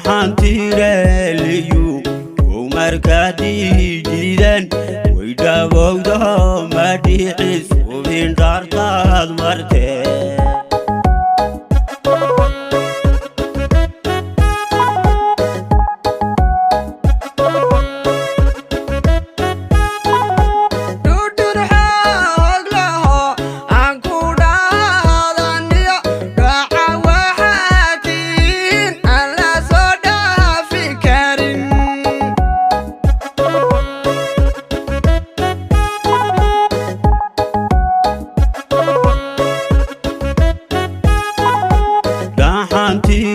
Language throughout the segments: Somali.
حنتيرليو ومركاتي جيدان ويدابوده مديحس وبين دارتاد مرتين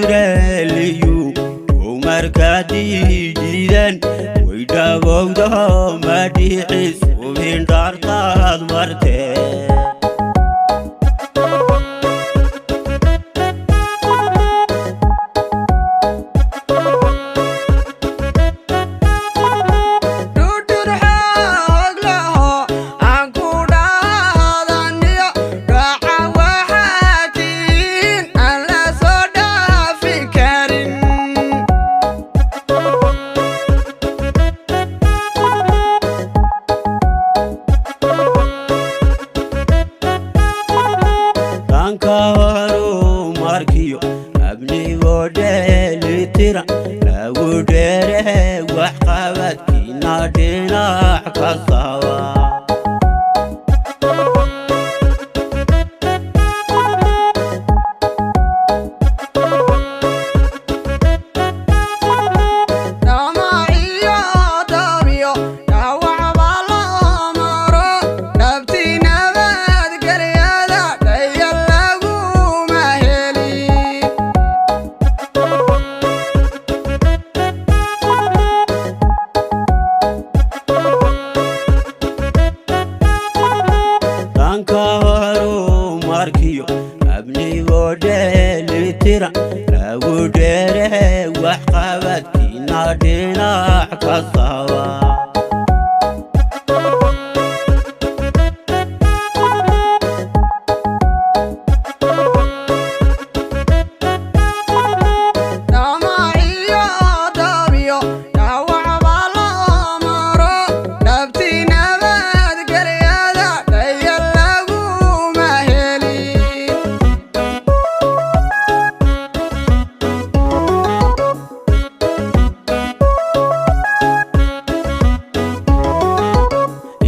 حنتيرليو ومركاتي جيدان ويدابوده مديحس وبين دارتاد مرتين كارو ماركيو أبني ودي ترى لا ودره وحقبت كنا دينا حكصوا كارو ماركيو أبني ودي ترى لا ودره وحقبت كنا دينا حكصوا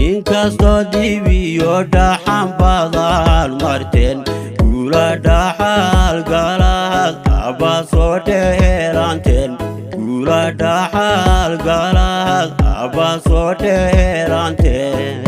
inkastoo dibiyo dhaxan badal marteen gula dhaxal galaad aba soo dheeraanteen gula dhaxal galaad aba soo dheeraanteen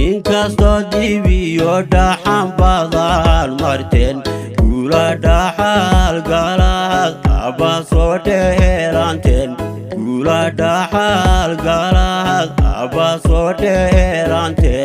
inkastoo dibiyo dhaxan badal marteen gula dhaxal galaad aba soo dheeraanteen gula dhaxal galaad aba soo dheeraanteen